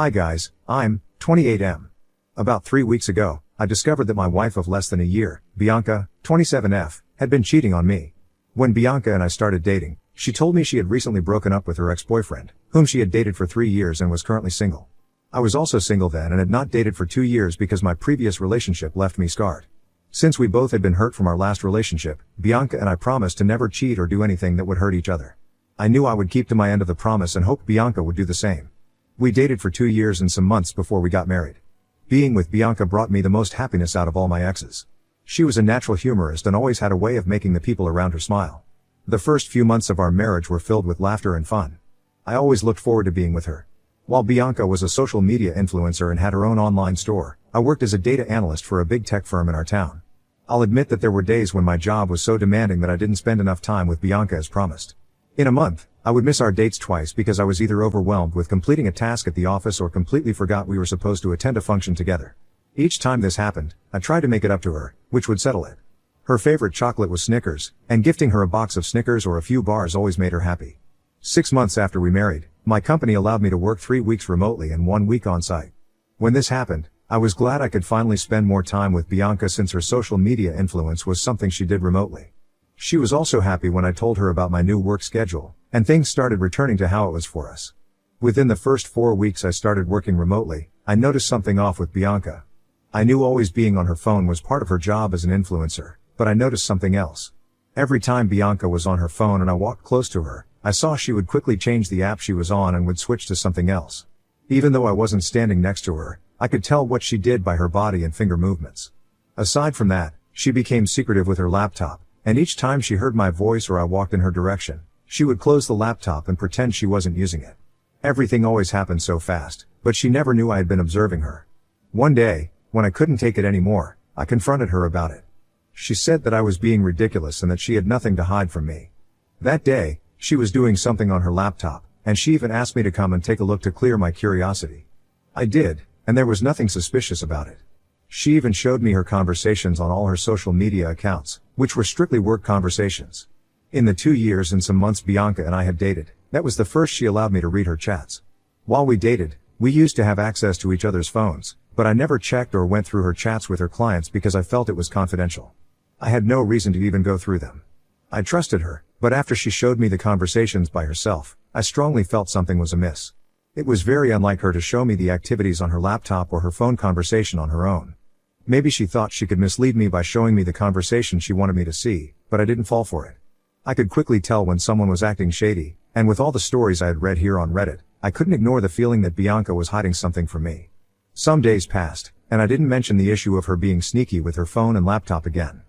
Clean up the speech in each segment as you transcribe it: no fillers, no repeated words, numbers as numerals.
Hi guys, I'm 28M. About 3 weeks ago, I discovered that my wife of less than a year, Bianca, 27F, had been cheating on me. When Bianca and I started dating, she told me she had recently broken up with her ex-boyfriend, whom she had dated for 3 years and was currently single. I was also single then and had not dated for 2 years because my previous relationship left me scarred. Since we both had been hurt from our last relationship, Bianca and I promised to never cheat or do anything that would hurt each other. I knew I would keep to my end of the promise and hoped Bianca would do the same. We dated for 2 years and some months before we got married. Being with Bianca brought me the most happiness out of all my exes. She was a natural humorist and always had a way of making the people around her smile. The first few months of our marriage were filled with laughter and fun. I always looked forward to being with her. While Bianca was a social media influencer and had her own online store, I worked as a data analyst for a big tech firm in our town. I'll admit that there were days when my job was so demanding that I didn't spend enough time with Bianca as promised. In a month, I would miss our dates twice because I was either overwhelmed with completing a task at the office or completely forgot we were supposed to attend a function together. Each time this happened, I tried to make it up to her, which would settle it. Her favorite chocolate was Snickers, and gifting her a box of Snickers or a few bars always made her happy. 6 months after we married, my company allowed me to work 3 weeks remotely and 1 week on site. When this happened, I was glad I could finally spend more time with Bianca since her social media influence was something she did remotely. She was also happy when I told her about my new work schedule, and things started returning to how it was for us. Within the first 4 weeks I started working remotely, I noticed something off with Bianca. I knew always being on her phone was part of her job as an influencer, but I noticed something else. Every time Bianca was on her phone and I walked close to her, I saw she would quickly change the app she was on and would switch to something else. Even though I wasn't standing next to her, I could tell what she did by her body and finger movements. Aside from that, she became secretive with her laptop, and each time she heard my voice or I walked in her direction, she would close the laptop and pretend she wasn't using it. Everything always happened so fast, but she never knew I had been observing her. One day, when I couldn't take it anymore, I confronted her about it. She said that I was being ridiculous and that she had nothing to hide from me. That day, she was doing something on her laptop, and she even asked me to come and take a look to clear my curiosity. I did, and there was nothing suspicious about it. She even showed me her conversations on all her social media accounts, which were strictly work conversations. In the 2 years and some months Bianca and I had dated, that was the first she allowed me to read her chats. While we dated, we used to have access to each other's phones, but I never checked or went through her chats with her clients because I felt it was confidential. I had no reason to even go through them. I trusted her, but after she showed me the conversations by herself, I strongly felt something was amiss. It was very unlike her to show me the activities on her laptop or her phone conversation on her own. Maybe she thought she could mislead me by showing me the conversation she wanted me to see, but I didn't fall for it. I could quickly tell when someone was acting shady, and with all the stories I had read here on Reddit, I couldn't ignore the feeling that Bianca was hiding something from me. Some days passed, and I didn't mention the issue of her being sneaky with her phone and laptop again.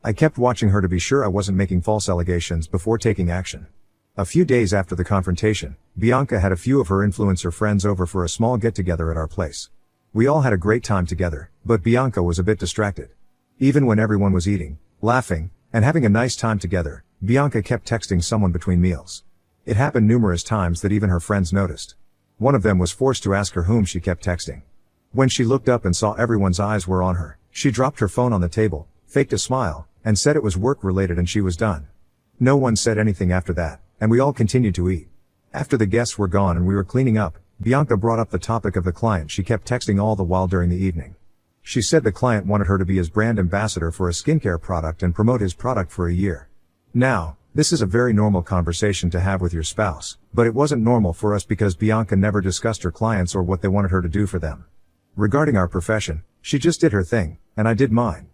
I kept watching her to be sure I wasn't making false allegations before taking action. A few days after the confrontation, Bianca had a few of her influencer friends over for a small get-together at our place. We all had a great time together, but Bianca was a bit distracted. Even when everyone was eating, laughing, and having a nice time together, Bianca kept texting someone between meals. It happened numerous times that even her friends noticed. One of them was forced to ask her whom she kept texting. When she looked up and saw everyone's eyes were on her, she dropped her phone on the table, faked a smile, and said it was work-related and she was done. No one said anything after that, and we all continued to eat. After the guests were gone and we were cleaning up, Bianca brought up the topic of the client she kept texting all the while during the evening. She said the client wanted her to be his brand ambassador for a skincare product and promote his product for a year. Now, this is a very normal conversation to have with your spouse, but it wasn't normal for us because Bianca never discussed her clients or what they wanted her to do for them. Regarding our profession, she just did her thing, and I did mine.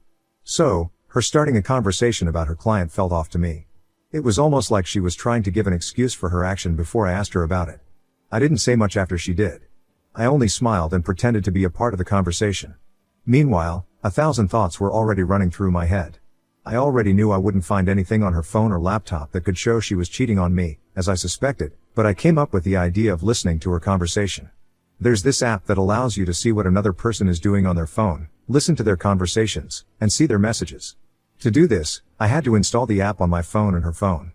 So, her starting a conversation about her client felt off to me. It was almost like she was trying to give an excuse for her action before I asked her about it. I didn't say much after she did. I only smiled and pretended to be a part of the conversation. Meanwhile, 1,000 thoughts were already running through my head. I already knew I wouldn't find anything on her phone or laptop that could show she was cheating on me, as I suspected, but I came up with the idea of listening to her conversation. There's this app that allows you to see what another person is doing on their phone, listen to their conversations, and see their messages. To do this, I had to install the app on my phone and her phone.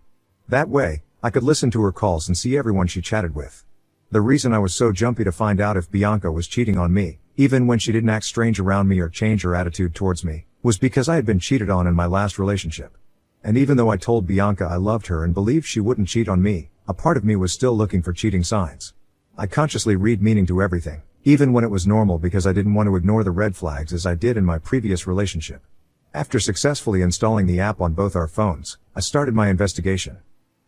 That way, I could listen to her calls and see everyone she chatted with. The reason I was so jumpy to find out if Bianca was cheating on me, even when she didn't act strange around me or change her attitude towards me, was because I had been cheated on in my last relationship. And even though I told Bianca I loved her and believed she wouldn't cheat on me, a part of me was still looking for cheating signs. I consciously read meaning to everything, even when it was normal because I didn't want to ignore the red flags as I did in my previous relationship. After successfully installing the app on both our phones, I started my investigation.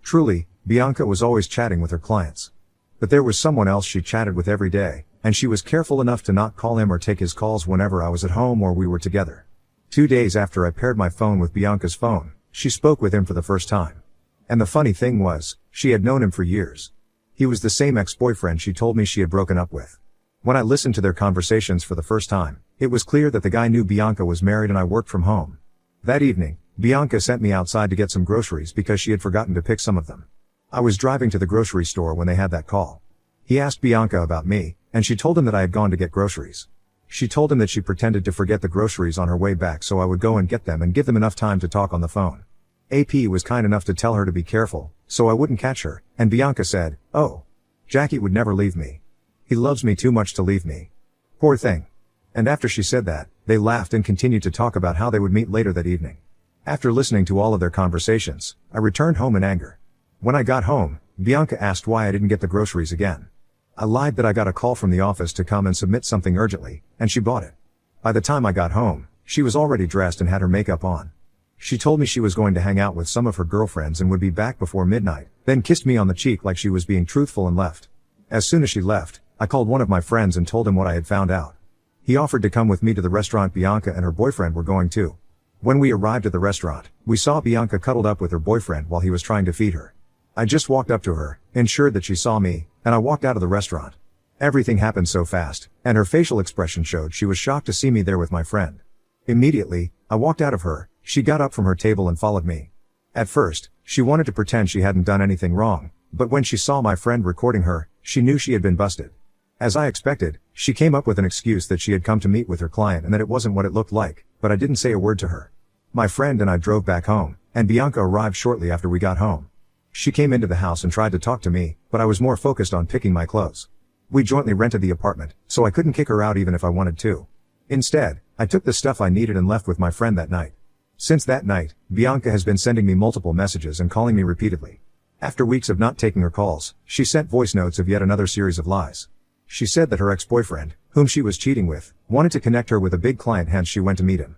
Truly, Bianca was always chatting with her clients. But there was someone else she chatted with every day, and she was careful enough to not call him or take his calls whenever I was at home or we were together. 2 days after I paired my phone with Bianca's phone, she spoke with him for the first time. And the funny thing was, she had known him for years. He was the same ex-boyfriend she told me she had broken up with. When I listened to their conversations for the first time, it was clear that the guy knew Bianca was married and I worked from home. That evening, Bianca sent me outside to get some groceries because she had forgotten to pick some of them. I was driving to the grocery store when they had that call. He asked Bianca about me, and she told him that I had gone to get groceries. She told him that she pretended to forget the groceries on her way back so I would go and get them and give them enough time to talk on the phone. AP was kind enough to tell her to be careful, so I wouldn't catch her, and Bianca said, "Oh, Jackie would never leave me. He loves me too much to leave me. Poor thing." And after she said that, they laughed and continued to talk about how they would meet later that evening. After listening to all of their conversations, I returned home in anger. When I got home, Bianca asked why I didn't get the groceries again. I lied that I got a call from the office to come and submit something urgently, and she bought it. By the time I got home, she was already dressed and had her makeup on. She told me she was going to hang out with some of her girlfriends and would be back before midnight, then kissed me on the cheek like she was being truthful and left. As soon as she left, I called one of my friends and told him what I had found out. He offered to come with me to the restaurant Bianca and her boyfriend were going to. When we arrived at the restaurant, we saw Bianca cuddled up with her boyfriend while he was trying to feed her. I just walked up to her, ensured that she saw me, and I walked out of the restaurant. Everything happened so fast, and her facial expression showed she was shocked to see me there with my friend. Immediately, I walked out of her. She got up from her table and followed me. At first, she wanted to pretend she hadn't done anything wrong, but when she saw my friend recording her, she knew she had been busted. As I expected, she came up with an excuse that she had come to meet with her client and that it wasn't what it looked like, but I didn't say a word to her. My friend and I drove back home, and Bianca arrived shortly after we got home. She came into the house and tried to talk to me, but I was more focused on picking my clothes. We jointly rented the apartment, so I couldn't kick her out even if I wanted to. Instead, I took the stuff I needed and left with my friend that night. Since that night, Bianca has been sending me multiple messages and calling me repeatedly. After weeks of not taking her calls, she sent voice notes of yet another series of lies. She said that her ex-boyfriend, whom she was cheating with, wanted to connect her with a big client, hence she went to meet him.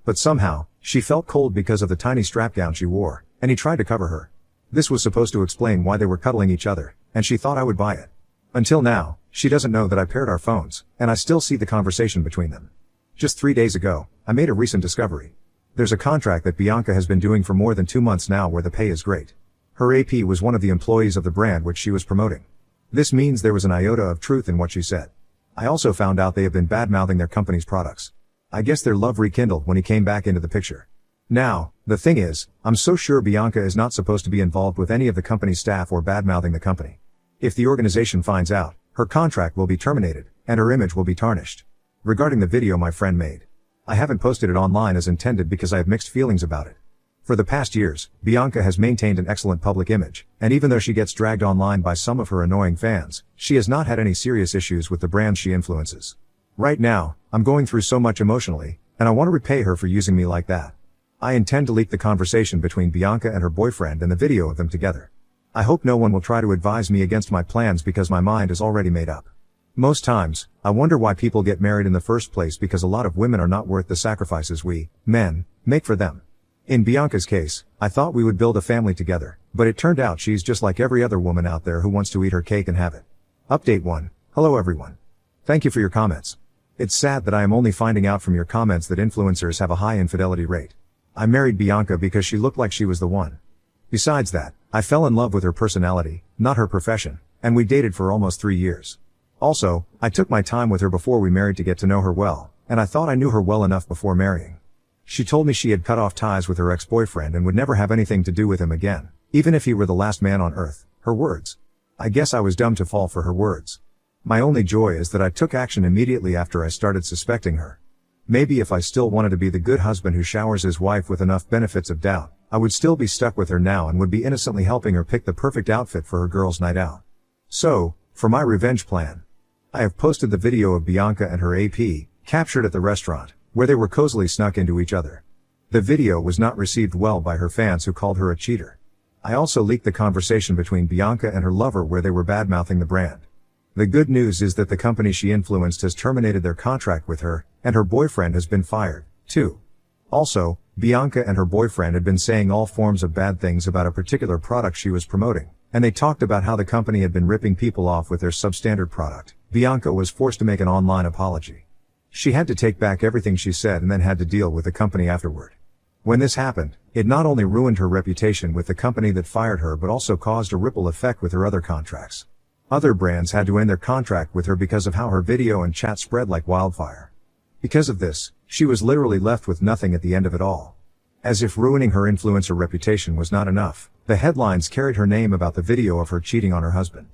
But somehow, she felt cold because of the tiny strap gown she wore, and he tried to cover her. This was supposed to explain why they were cuddling each other, and she thought I would buy it. Until now, she doesn't know that I paired our phones, and I still see the conversation between them. Just 3 days ago, I made a recent discovery. There's a contract that Bianca has been doing for more than 2 months now where the pay is great. Her AP was one of the employees of the brand which she was promoting. This means there was an iota of truth in what she said. I also found out they have been bad-mouthing their company's products. I guess their love rekindled when he came back into the picture. Now, the thing is, I'm so sure Bianca is not supposed to be involved with any of the company's staff or bad-mouthing the company. If the organization finds out, her contract will be terminated, and her image will be tarnished. Regarding the video my friend made, I haven't posted it online as intended because I have mixed feelings about it. For the past years, Bianca has maintained an excellent public image, and even though she gets dragged online by some of her annoying fans, she has not had any serious issues with the brands she influences. Right now, I'm going through so much emotionally, and I want to repay her for using me like that. I intend to leak the conversation between Bianca and her boyfriend and the video of them together. I hope no one will try to advise me against my plans because my mind is already made up. Most times, I wonder why people get married in the first place because a lot of women are not worth the sacrifices we, men, make for them. In Bianca's case, I thought we would build a family together, but it turned out she's just like every other woman out there who wants to eat her cake and have it. Update 1. Hello everyone. Thank you for your comments. It's sad that I am only finding out from your comments that influencers have a high infidelity rate. I married Bianca because she looked like she was the one. Besides that, I fell in love with her personality, not her profession, and we dated for almost 3 years. Also, I took my time with her before we married to get to know her well, and I thought I knew her well enough before marrying. She told me she had cut off ties with her ex-boyfriend and would never have anything to do with him again, even if he were the last man on earth. Her words. I guess I was dumb to fall for her words. My only joy is that I took action immediately after I started suspecting her. Maybe if I still wanted to be the good husband who showers his wife with enough benefits of doubt, I would still be stuck with her now and would be innocently helping her pick the perfect outfit for her girls' night out. So, for my revenge plan, I have posted the video of Bianca and her AP, captured at the restaurant, where they were cozily snuck into each other. The video was not received well by her fans who called her a cheater. I also leaked the conversation between Bianca and her lover where they were bad-mouthing the brand. The good news is that the company she influenced has terminated their contract with her, and her boyfriend has been fired, too. Also, Bianca and her boyfriend had been saying all forms of bad things about a particular product she was promoting, and they talked about how the company had been ripping people off with their substandard product. Bianca was forced to make an online apology. She had to take back everything she said and then had to deal with the company afterward. When this happened, it not only ruined her reputation with the company that fired her but also caused a ripple effect with her other contracts. Other brands had to end their contract with her because of how her video and chat spread like wildfire. Because of this, she was literally left with nothing at the end of it all. As if ruining her influencer reputation was not enough, the headlines carried her name about the video of her cheating on her husband.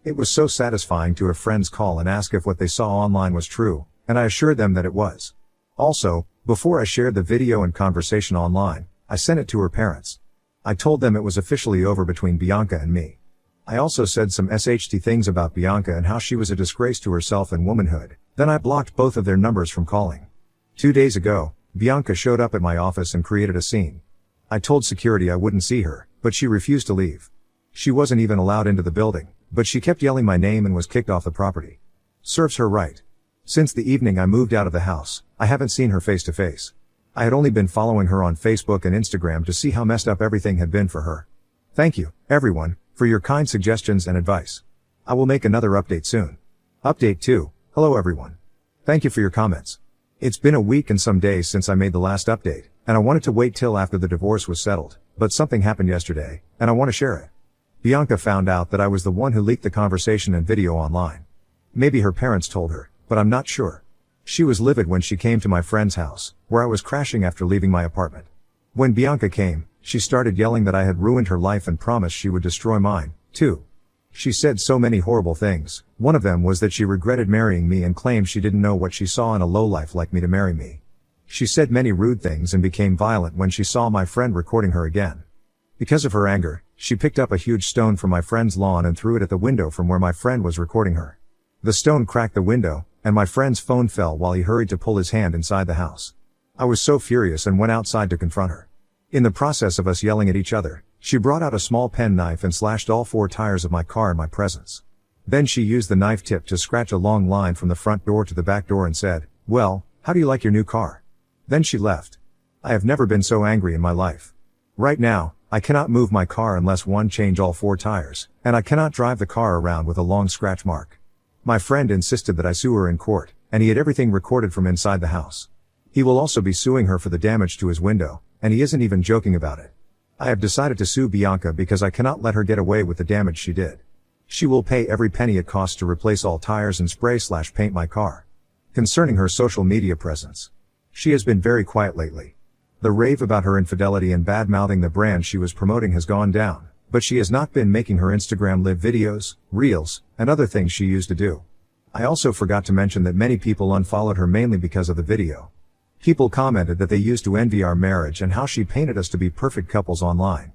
It was so satisfying to have friends call and ask if what they saw online was true, and I assured them that it was. Also, before I shared the video and conversation online, I sent it to her parents. I told them it was officially over between Bianca and me. I also said some SHT things about Bianca and how she was a disgrace to herself and womanhood. Then I blocked both of their numbers from calling. 2 days ago, Bianca showed up at my office and created a scene. I told security I wouldn't see her, but she refused to leave. She wasn't even allowed into the building, but she kept yelling my name and was kicked off the property. Serves her right. Since the evening I moved out of the house, I haven't seen her face to face. I had only been following her on Facebook and Instagram to see how messed up everything had been for her. Thank you, everyone, for your kind suggestions and advice. I will make another update soon. Update 2. Hello everyone. Thank you for your comments. It's been a week and some days since I made the last update, and I wanted to wait till after the divorce was settled, but something happened yesterday, and I want to share it. Bianca found out that I was the one who leaked the conversation and video online. Maybe her parents told her, but I'm not sure. She was livid when she came to my friend's house, where I was crashing after leaving my apartment. When Bianca came, she started yelling that I had ruined her life and promised she would destroy mine, too. She said so many horrible things. One of them was that she regretted marrying me and claimed she didn't know what she saw in a lowlife like me to marry me. She said many rude things and became violent when she saw my friend recording her again. Because of her anger, she picked up a huge stone from my friend's lawn and threw it at the window from where my friend was recording her. The stone cracked the window, and my friend's phone fell while he hurried to pull his hand inside the house. I was so furious and went outside to confront her. In the process of us yelling at each other, she brought out a small pen knife and slashed all 4 tires of my car in my presence. Then she used the knife tip to scratch a long line from the front door to the back door and said, "Well, how do you like your new car?" Then she left. I have never been so angry in my life. Right now, I cannot move my car unless one change all 4 tires, and I cannot drive the car around with a long scratch mark. My friend insisted that I sue her in court, and he had everything recorded from inside the house. He will also be suing her for the damage to his window, and he isn't even joking about it. I have decided to sue Bianca because I cannot let her get away with the damage she did. She will pay every penny it costs to replace all tires and spray/paint my car. Concerning her social media presence, she has been very quiet lately. The rave about her infidelity and bad-mouthing the brand she was promoting has gone down, but she has not been making her Instagram live videos, reels, and other things she used to do. I also forgot to mention that many people unfollowed her mainly because of the video. People commented that they used to envy our marriage and how she painted us to be perfect couples online.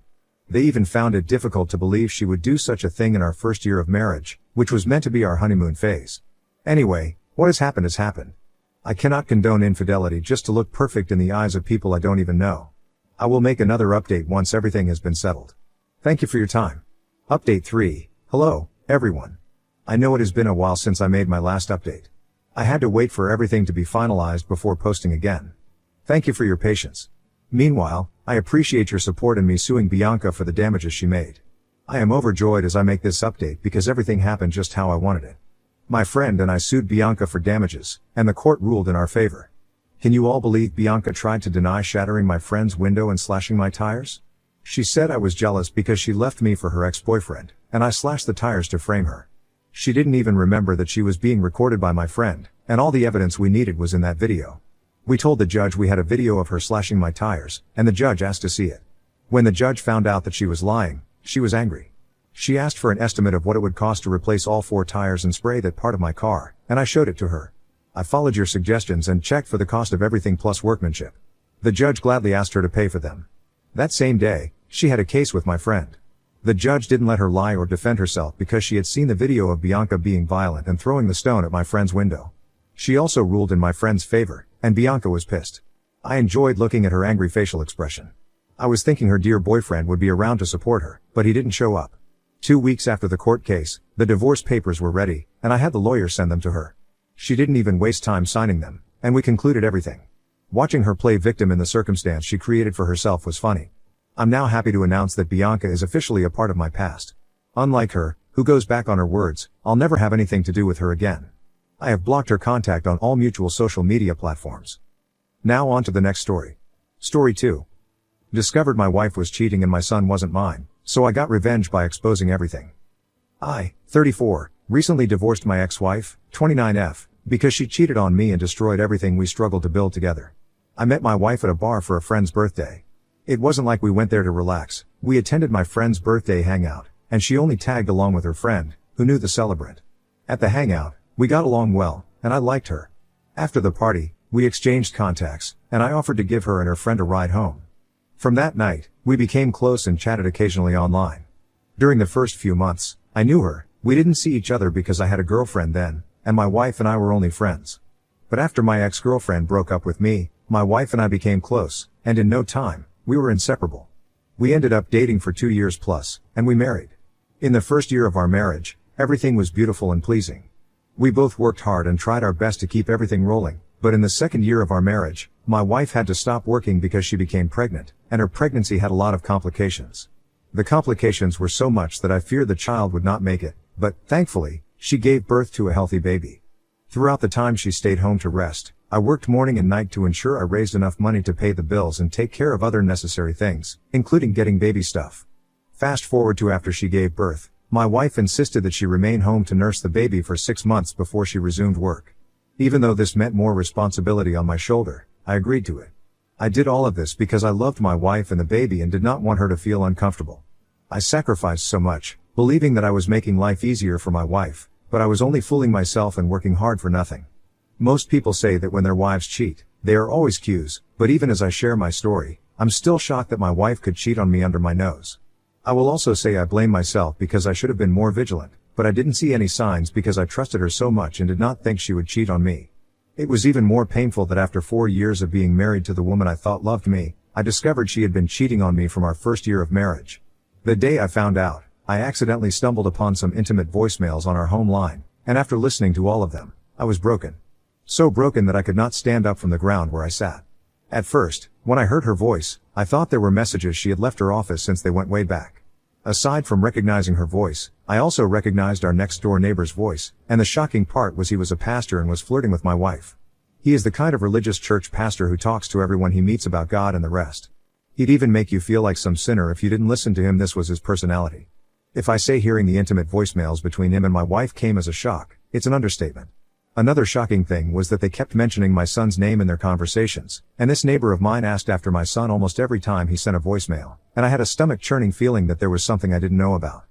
They even found it difficult to believe she would do such a thing in our first year of marriage, which was meant to be our honeymoon phase. Anyway, what has happened has happened. I cannot condone infidelity just to look perfect in the eyes of people I don't even know. I will make another update once everything has been settled. Thank you for your time. Update 3. Hello, everyone. I know it has been a while since I made my last update. I had to wait for everything to be finalized before posting again. Thank you for your patience. Meanwhile, I appreciate your support in me suing Bianca for the damages she made. I am overjoyed as I make this update because everything happened just how I wanted it. My friend and I sued Bianca for damages, and the court ruled in our favor. Can you all believe Bianca tried to deny shattering my friend's window and slashing my tires? She said I was jealous because she left me for her ex-boyfriend, and I slashed the tires to frame her. She didn't even remember that she was being recorded by my friend, and all the evidence we needed was in that video. We told the judge we had a video of her slashing my tires, and the judge asked to see it. When the judge found out that she was lying, she was angry. She asked for an estimate of what it would cost to replace all 4 tires and spray that part of my car, and I showed it to her. I followed your suggestions and checked for the cost of everything plus workmanship. The judge gladly asked her to pay for them. That same day, she had a case with my friend. The judge didn't let her lie or defend herself because she had seen the video of Bianca being violent and throwing the stone at my friend's window. She also ruled in my friend's favor, and Bianca was pissed. I enjoyed looking at her angry facial expression. I was thinking her dear boyfriend would be around to support her, but he didn't show up. 2 weeks after the court case, the divorce papers were ready, and I had the lawyer send them to her. She didn't even waste time signing them, and we concluded everything. Watching her play victim in the circumstance she created for herself was funny. I'm now happy to announce that Bianca is officially a part of my past. Unlike her, who goes back on her words, I'll never have anything to do with her again. I have blocked her contact on all mutual social media platforms. Now on to the next story. Story 2. Discovered my wife was cheating and my son wasn't mine, so I got revenge by exposing everything. I, 34, recently divorced my ex-wife, 29F, because she cheated on me and destroyed everything we struggled to build together. I met my wife at a bar for a friend's birthday. It wasn't like we went there to relax, we attended my friend's birthday hangout, and she only tagged along with her friend, who knew the celebrant. At the hangout, we got along well, and I liked her. After the party, we exchanged contacts, and I offered to give her and her friend a ride home. From that night, we became close and chatted occasionally online. During the first few months, I knew her. We didn't see each other because I had a girlfriend then, and my wife and I were only friends. But after my ex-girlfriend broke up with me, my wife and I became close, and in no time, we were inseparable. We ended up dating for 2 years plus, and we married. In the first year of our marriage, everything was beautiful and pleasing. We both worked hard and tried our best to keep everything rolling, but in the second year of our marriage, my wife had to stop working because she became pregnant, and her pregnancy had a lot of complications. The complications were so much that I feared the child would not make it, but, thankfully, she gave birth to a healthy baby. Throughout the time she stayed home to rest, I worked morning and night to ensure I raised enough money to pay the bills and take care of other necessary things, including getting baby stuff. Fast forward to after she gave birth, my wife insisted that she remain home to nurse the baby for 6 months before she resumed work. Even though this meant more responsibility on my shoulder, I agreed to it. I did all of this because I loved my wife and the baby and did not want her to feel uncomfortable. I sacrificed so much, believing that I was making life easier for my wife, but I was only fooling myself and working hard for nothing. Most people say that when their wives cheat, they are always cues, but even as I share my story, I'm still shocked that my wife could cheat on me under my nose. I will also say I blame myself because I should have been more vigilant, but I didn't see any signs because I trusted her so much and did not think she would cheat on me. It was even more painful that after 4 years of being married to the woman I thought loved me, I discovered she had been cheating on me from our first year of marriage. The day I found out, I accidentally stumbled upon some intimate voicemails on our home line, and after listening to all of them, I was broken. So broken that I could not stand up from the ground where I sat. At first, when I heard her voice, I thought there were messages she had left her office since they went way back. Aside from recognizing her voice, I also recognized our next-door neighbor's voice, and the shocking part was he was a pastor and was flirting with my wife. He is the kind of religious church pastor who talks to everyone he meets about God and the rest. He'd even make you feel like some sinner if you didn't listen to him. This was his personality. If I say hearing the intimate voicemails between him and my wife came as a shock, it's an understatement. Another shocking thing was that they kept mentioning my son's name in their conversations, and this neighbor of mine asked after my son almost every time he sent a voicemail, and I had a stomach-churning feeling that there was something I didn't know about.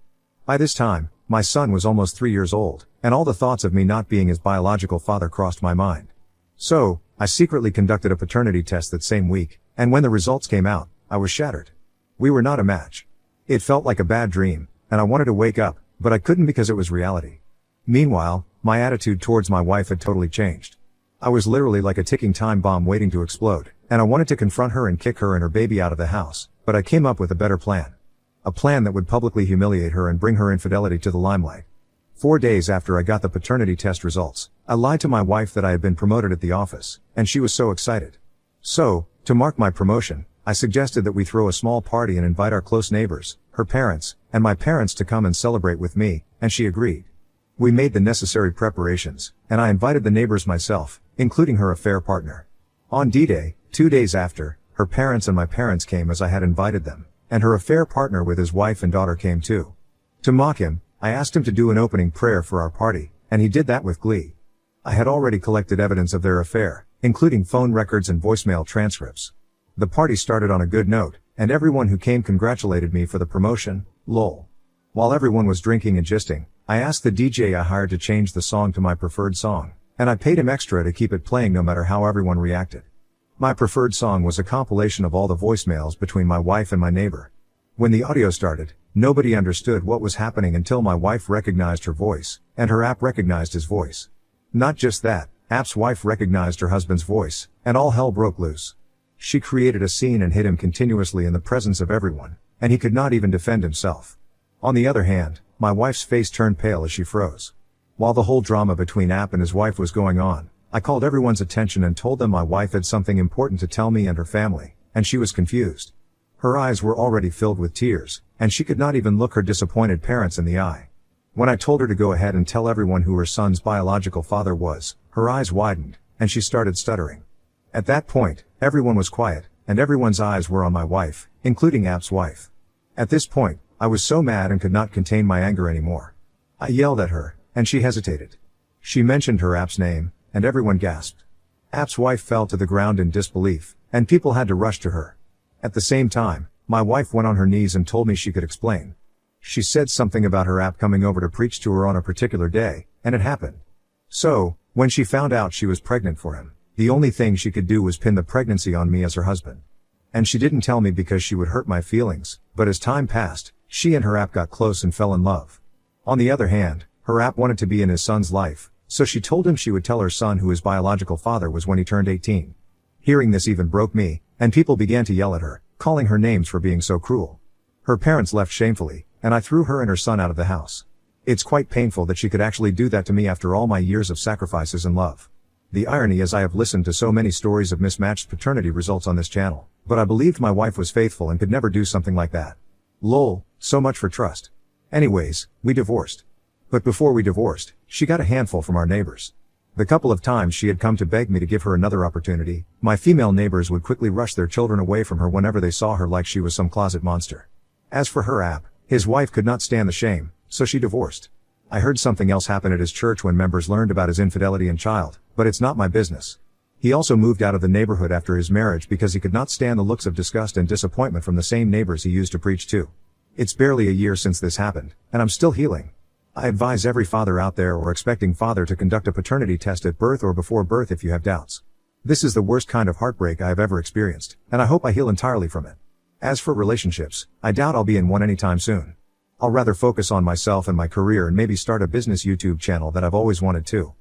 By this time, my son was almost 3 years old, and all the thoughts of me not being his biological father crossed my mind. So, I secretly conducted a paternity test that same week, and when the results came out, I was shattered. We were not a match. It felt like a bad dream, and I wanted to wake up, but I couldn't because it was reality. Meanwhile, my attitude towards my wife had totally changed. I was literally like a ticking time bomb waiting to explode, and I wanted to confront her and kick her and her baby out of the house, but I came up with a better plan. A plan that would publicly humiliate her and bring her infidelity to the limelight. 4 days after I got the paternity test results, I lied to my wife that I had been promoted at the office, and she was so excited. So, to mark my promotion, I suggested that we throw a small party and invite our close neighbors, her parents, and my parents to come and celebrate with me, and she agreed. We made the necessary preparations, and I invited the neighbors myself, including her affair partner. On D-Day, 2 days after, her parents and my parents came as I had invited them, and her affair partner with his wife and daughter came too. To mock him, I asked him to do an opening prayer for our party, and he did that with glee. I had already collected evidence of their affair, including phone records and voicemail transcripts. The party started on a good note, and everyone who came congratulated me for the promotion, lol. While everyone was drinking and gisting, I asked the DJ I hired to change the song to my preferred song, and I paid him extra to keep it playing no matter how everyone reacted. My preferred song was a compilation of all the voicemails between my wife and my neighbor. When the audio started, nobody understood what was happening until my wife recognized her voice, and her app recognized his voice. Not just that, app's wife recognized her husband's voice, and all hell broke loose. She created a scene and hit him continuously in the presence of everyone, and he could not even defend himself. On the other hand, my wife's face turned pale as she froze. While the whole drama between App and his wife was going on, I called everyone's attention and told them my wife had something important to tell me and her family, and she was confused. Her eyes were already filled with tears, and she could not even look her disappointed parents in the eye. When I told her to go ahead and tell everyone who her son's biological father was, her eyes widened, and she started stuttering. At that point, everyone was quiet, and everyone's eyes were on my wife, including App's wife. At this point, I was so mad and could not contain my anger anymore. I yelled at her, and she hesitated. She mentioned her App's name, and everyone gasped. App's wife fell to the ground in disbelief, and people had to rush to her. At the same time, my wife went on her knees and told me she could explain. She said something about her App coming over to preach to her on a particular day, and it happened. So, when she found out she was pregnant for him, the only thing she could do was pin the pregnancy on me as her husband. And she didn't tell me because she would hurt my feelings, but as time passed, she and her App got close and fell in love. On the other hand, her App wanted to be in his son's life, so she told him she would tell her son who his biological father was when he turned 18. Hearing this even broke me, and people began to yell at her, calling her names for being so cruel. Her parents left shamefully, and I threw her and her son out of the house. It's quite painful that she could actually do that to me after all my years of sacrifices and love. The irony is I have listened to so many stories of mismatched paternity results on this channel, but I believed my wife was faithful and could never do something like that. Lol, so much for trust. Anyways, we divorced. But before we divorced, she got a handful from our neighbors. The couple of times she had come to beg me to give her another opportunity, my female neighbors would quickly rush their children away from her whenever they saw her like she was some closet monster. As for her App, his wife could not stand the shame, so she divorced. I heard something else happen at his church when members learned about his infidelity and child, but it's not my business. He also moved out of the neighborhood after his marriage because he could not stand the looks of disgust and disappointment from the same neighbors he used to preach to. It's barely a year since this happened, and I'm still healing. I advise every father out there or expecting father to conduct a paternity test at birth or before birth if you have doubts. This is the worst kind of heartbreak I have ever experienced, and I hope I heal entirely from it. As for relationships, I doubt I'll be in one anytime soon. I'll rather focus on myself and my career and maybe start a business YouTube channel that I've always wanted to.